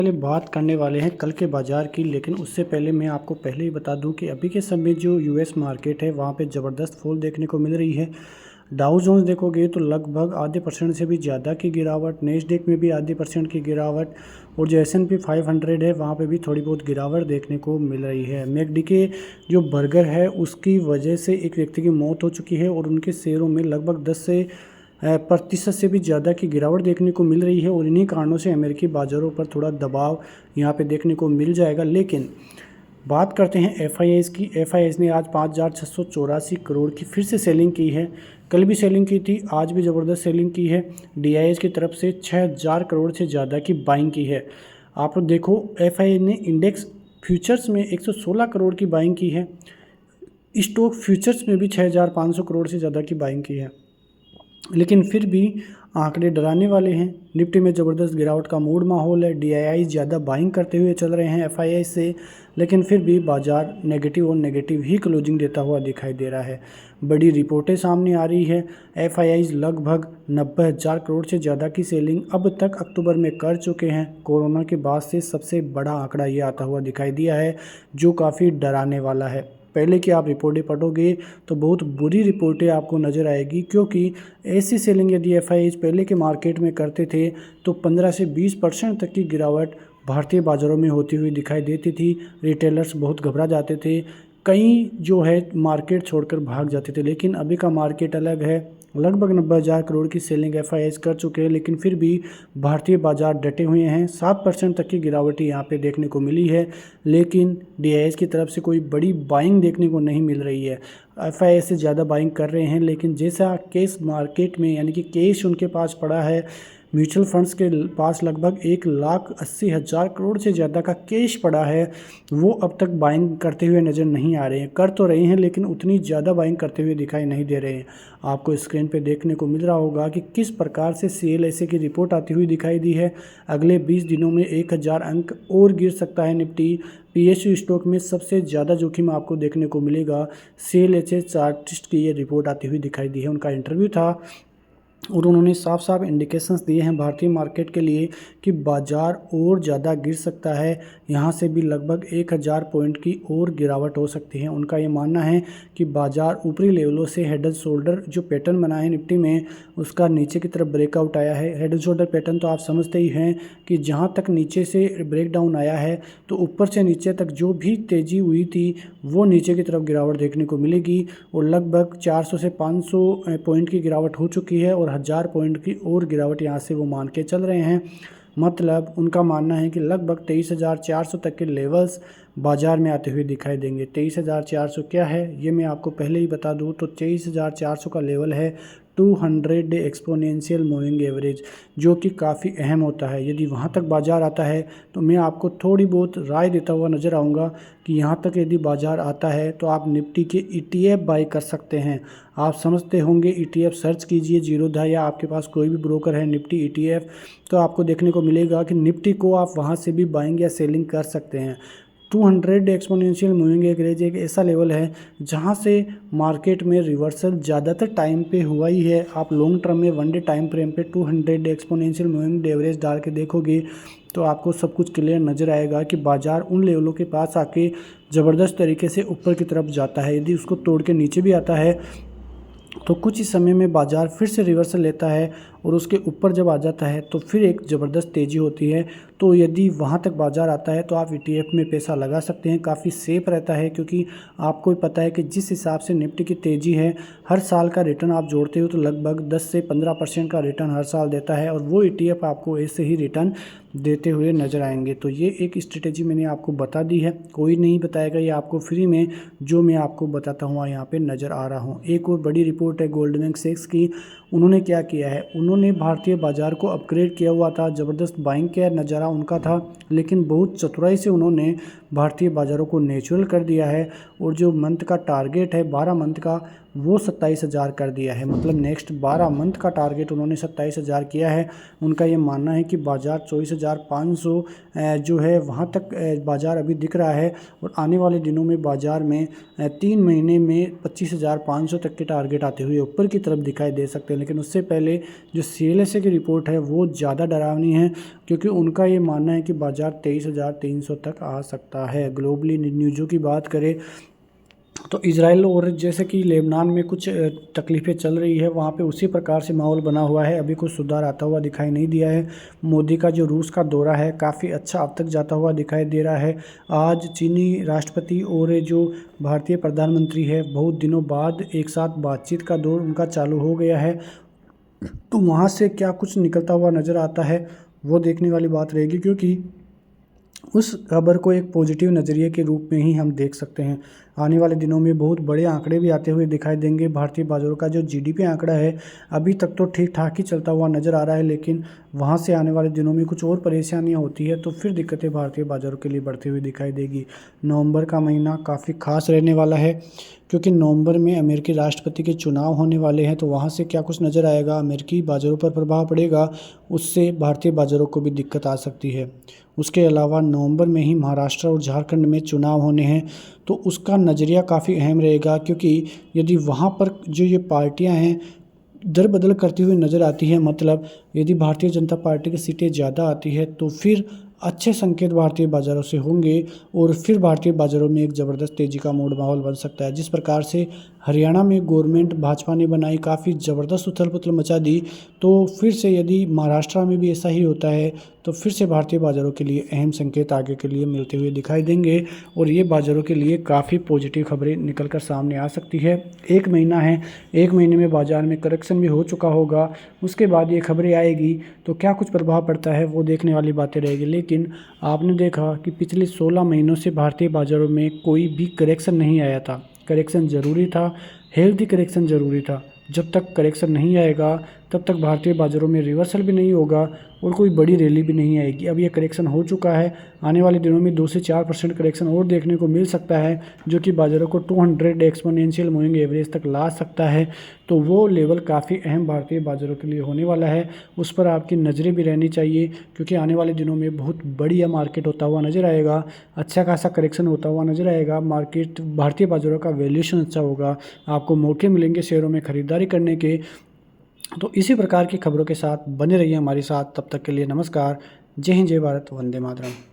पहले बात करने वाले हैं कल के बाज़ार की। लेकिन उससे पहले मैं आपको पहले ही बता दूं कि अभी के समय जो यूएस मार्केट है वहां पे ज़बरदस्त फॉल देखने को मिल रही है। डाउ जोन्स देखोगे तो लगभग आधे परसेंट से भी ज़्यादा की गिरावट, नेस्डेक में भी आधे परसेंट की गिरावट, और जो S&P 500 है वहाँ पे भी थोड़ी बहुत गिरावट देखने को मिल रही है। मैकडी के जो बर्गर है उसकी वजह से एक व्यक्ति की मौत हो चुकी है और उनके शेयरों में लगभग 10 से प्रतिशत से भी ज़्यादा की गिरावट देखने को मिल रही है। और इन्हीं कारणों से अमेरिकी बाज़ारों पर थोड़ा दबाव यहाँ पे देखने को मिल जाएगा। लेकिन बात करते हैं एफआईआईज़ की। एफआईआईज़ ने आज 5,684 करोड़ की फिर से सेलिंग की है। कल भी सेलिंग की थी, आज भी ज़बरदस्त सेलिंग की है। डीआईएस की तरफ से 6,000 करोड़ से ज़्यादा की बाइंग की है। आप देखो, एफआईआई ने इंडेक्स फ्यूचर्स में 116 करोड़ की बाइंग की है। स्टॉक फ्यूचर्स में भी 6,500 करोड़ से ज़्यादा की बाइंग की है। लेकिन फिर भी आंकड़े डराने वाले हैं। निफ्टी में ज़बरदस्त गिरावट का मूड माहौल है। डीआईआई ज़्यादा बाइंग करते हुए चल रहे हैं एफआईआई से, लेकिन फिर भी बाजार नेगेटिव और नेगेटिव ही क्लोजिंग देता हुआ दिखाई दे रहा है। बड़ी रिपोर्टें सामने आ रही है। एफआईआई लगभग 90,000 करोड़ से ज़्यादा की सेलिंग अब तक अक्टूबर में कर चुके हैं। कोरोना के बाद से सबसे बड़ा आंकड़ा ये आता हुआ दिखाई दिया है, जो काफ़ी डराने वाला है। पहले की आप रिपोर्टें पढ़ोगे तो बहुत बुरी रिपोर्टें आपको नज़र आएगी, क्योंकि ऐसी सेलिंग यदि एफआईआईज़ पहले के मार्केट में करते थे तो 15 से 20% तक की गिरावट भारतीय बाज़ारों में होती हुई दिखाई देती थी। रिटेलर्स बहुत घबरा जाते थे, कई जो है मार्केट छोड़कर भाग जाते थे। लेकिन अभी का मार्केट अलग है। लगभग 90,000 करोड़ की सेलिंग एफआईआईज़ कर चुके हैं, लेकिन फिर भी भारतीय बाजार डटे हुए हैं। 7% तक की गिरावट यहाँ पे देखने को मिली है, लेकिन डीआईएस की तरफ से कोई बड़ी बाइंग देखने को नहीं मिल रही है। एफआईआई से ज़्यादा बाइंग कर रहे हैं, लेकिन जैसा केस मार्केट में यानी कि कैश उनके पास पड़ा है, म्यूचुअल फंड्स के पास लगभग 1,80,000 करोड़ से ज़्यादा का कैश पड़ा है, वो अब तक बाइंग करते हुए नज़र नहीं आ रहे हैं। कर तो रहे हैं, लेकिन उतनी ज़्यादा बाइंग करते हुए दिखाई नहीं दे रहे हैं। आपको स्क्रीन पे देखने को मिल रहा होगा कि किस प्रकार से CLSA की रिपोर्ट आती हुई दिखाई दी है। अगले 20 दिनों में 1,000 अंक और गिर सकता है निफ्टी। PSU स्टॉक में सबसे ज़्यादा जोखिम आपको देखने को मिलेगा। CLSA चार्टिस्ट की ये रिपोर्ट आती हुई दिखाई दी है। उनका इंटरव्यू था और उन्होंने साफ साफ इंडिकेशंस दिए हैं भारतीय मार्केट के लिए कि बाज़ार और ज़्यादा गिर सकता है। यहाँ से भी लगभग 1,000 पॉइंट की और गिरावट हो सकती है। उनका ये मानना है कि बाज़ार ऊपरी लेवलों से हेड एंड शोल्डर जो पैटर्न बना है निफ्टी में, उसका नीचे की तरफ ब्रेकआउट आया है। हेड एंड शोल्डर पैटर्न तो आप समझते ही हैं कि जहाँ तक नीचे से ब्रेक डाउन आया है तो ऊपर से नीचे तक जो भी तेज़ी हुई थी वो नीचे की तरफ गिरावट देखने को मिलेगी। और लगभग 400 से 500 पॉइंट की गिरावट हो चुकी है और 1,000 पॉइंट की और गिरावट यहाँ से वो मान के चल रहे हैं। मतलब उनका मानना है कि लगभग 23,400 तक के लेवल्स बाज़ार में आते हुए दिखाई देंगे। 23,400 क्या है ये मैं आपको पहले ही बता दूं, तो 23,400 का लेवल है 200 डे एक्सपोनेंशियल मूविंग एवरेज, जो कि काफ़ी अहम होता है। यदि वहाँ तक बाज़ार आता है तो मैं आपको थोड़ी बहुत राय देता हुआ नज़र आऊँगा कि यहाँ तक यदि बाज़ार आता है तो आप निफ्टी के ETF बाई कर सकते हैं। आप समझते होंगे, ETF सर्च कीजिए जीरोधा या आपके पास कोई भी ब्रोकर है निफ्टी ETF, तो आपको देखने को मिलेगा कि निफ्टी को आप वहाँ से भी बाइंग या सेलिंग कर सकते हैं। 200 एक्सपोनेंशियल मूविंग एवरेज एक ऐसा लेवल है जहां से मार्केट में रिवर्सल ज़्यादातर टाइम पे हुआ ही है। आप लॉन्ग टर्म में 1 डे टाइम फ्रेम पे 200 एक्सपोनेंशियल मूविंग एवरेज डाल के देखोगे तो आपको सब कुछ क्लियर नज़र आएगा कि बाज़ार उन लेवलों के पास आके ज़बरदस्त तरीके से ऊपर की तरफ जाता है। यदि उसको तोड़ के नीचे भी आता है तो कुछ ही समय में बाज़ार फिर से रिवर्सल लेता है और उसके ऊपर जब आ जाता है तो फिर एक ज़बरदस्त तेज़ी होती है। तो यदि वहाँ तक बाज़ार आता है तो आप ETF में पैसा लगा सकते हैं। काफ़ी सेफ रहता है, क्योंकि आपको पता है कि जिस हिसाब से निफ्टी की तेज़ी है, हर साल का रिटर्न आप जोड़ते हो तो लगभग 10 से 15% का रिटर्न हर साल देता है, और वो ETF आपको ऐसे ही रिटर्न देते हुए नज़र आएंगे। तो ये एक स्ट्रेटेजी मैंने आपको बता दी है, कोई नहीं बताएगा, ये आपको फ्री में जो मैं आपको बताता हुआ यहाँ पे नज़र आ रहा हूँ। एक और बड़ी रिपोर्ट है गोल्डमैन सैक्स की। उन्होंने क्या किया है, उन्होंने भारतीय बाज़ार को अपग्रेड किया हुआ था, ज़बरदस्त बाइंग का नज़ारा उनका था, लेकिन बहुत चतुराई से उन्होंने भारतीय बाज़ारों को नेचुरल कर दिया है। और जो मंथ का टारगेट है 12 मंथ का, वो 27,000 कर दिया है। मतलब नेक्स्ट 12 मंथ का टारगेट उन्होंने 27,000 किया है। उनका ये मानना है कि बाज़ार 24,500 जो है वहाँ तक बाज़ार अभी दिख रहा है और आने वाले दिनों में बाज़ार में 3 महीने में 25,500 तक के टारगेट आते हुए ऊपर की तरफ दिखाई दे सकते हैं। लेकिन उससे पहले जो CLSA की रिपोर्ट है वो ज़्यादा डरावनी है, क्योंकि उनका ये मानना है कि बाज़ार 23,300 तक आ सकता है। ग्लोबली न्यूज़ों की बात करें तो इजराइल और जैसे कि लेबनान में कुछ तकलीफ़ें चल रही है, वहाँ पे उसी प्रकार से माहौल बना हुआ है। अभी कुछ सुधार आता हुआ दिखाई नहीं दिया है। मोदी का जो रूस का दौरा है काफ़ी अच्छा अब तक जाता हुआ दिखाई दे रहा है। आज चीनी राष्ट्रपति और जो भारतीय प्रधानमंत्री है, बहुत दिनों बाद एक साथ बातचीत का दौर उनका चालू हो गया है। तो वहाँ से क्या कुछ निकलता हुआ नज़र आता है वो देखने वाली बात रहेगी, क्योंकि उस खबर को एक पॉजिटिव नज़रिए के रूप में ही हम देख सकते हैं। आने वाले दिनों में बहुत बड़े आंकड़े भी आते हुए दिखाई देंगे। भारतीय बाज़ारों का जो GDP आंकड़ा है अभी तक तो ठीक ठाक ही चलता हुआ नज़र आ रहा है, लेकिन वहाँ से आने वाले दिनों में कुछ और परेशानियाँ होती है तो फिर दिक्कतें भारतीय बाज़ारों के लिए बढ़ती हुई दिखाई देगी। नवंबर का महीना काफ़ी खास रहने वाला है, क्योंकि नवंबर में अमेरिकी राष्ट्रपति के चुनाव होने वाले हैं। तो वहाँ से क्या कुछ नज़र आएगा, अमेरिकी बाज़ारों पर प्रभाव पड़ेगा, उससे भारतीय बाज़ारों को भी दिक्कत आ सकती है। उसके अलावा नवंबर में ही महाराष्ट्र और झारखंड में चुनाव होने हैं, तो उसका नज़रिया काफ़ी अहम रहेगा, क्योंकि यदि वहाँ पर जो ये पार्टियां हैं दर बदल करती हुई नज़र आती है, मतलब यदि भारतीय जनता पार्टी की सीटें ज़्यादा आती है तो फिर अच्छे संकेत भारतीय बाज़ारों से होंगे और फिर भारतीय बाज़ारों में एक ज़बरदस्त तेज़ी का मूड माहौल बन सकता है। जिस प्रकार से हरियाणा में गवर्नमेंट भाजपा ने बनाई, काफ़ी ज़बरदस्त उथल पुथल मचा दी, तो फिर से यदि महाराष्ट्र में भी ऐसा ही होता है तो फिर से भारतीय बाज़ारों के लिए अहम संकेत आगे के लिए मिलते हुए दिखाई देंगे और ये बाज़ारों के लिए काफ़ी पॉजिटिव खबरें निकल कर सामने आ सकती है। एक महीना है, एक महीने में बाज़ार में करेक्शन भी हो चुका होगा, उसके बाद ये खबरें आएगी तो क्या कुछ प्रभाव पड़ता है वो देखने वाली बातें रहेगी। लेकिन आपने देखा कि पिछले 16 महीनों से भारतीय बाज़ारों में कोई भी करेक्शन नहीं आया था। करेक्शन ज़रूरी था, हेल्दी करेक्शन ज़रूरी था। जब तक करेक्शन नहीं आएगा तब तक भारतीय बाज़ारों में रिवर्सल भी नहीं होगा और कोई बड़ी रैली भी नहीं आएगी। अब ये करेक्शन हो चुका है, आने वाले दिनों में 2 से 4% करेक्शन और देखने को मिल सकता है, जो कि बाज़ारों को 200 एक्सपोनेंशियल मूविंग एवरेज तक ला सकता है। तो वो लेवल काफ़ी अहम भारतीय बाज़ारों के लिए होने वाला है, उस पर आपकी नज़रें भी रहनी चाहिए, क्योंकि आने वाले दिनों में बहुत बढ़िया मार्केट होता हुआ नज़र आएगा, अच्छा खासा करेक्शन होता हुआ नज़र आएगा। मार्केट भारतीय बाज़ारों का वैल्यूएशन अच्छा होगा, आपको मौके मिलेंगे शेयरों में ख़रीदारी करने के। तो इसी प्रकार की खबरों के साथ बने रहिए हमारे साथ। तब तक के लिए नमस्कार। जय हिंद, जय भारत, वंदे मातरम।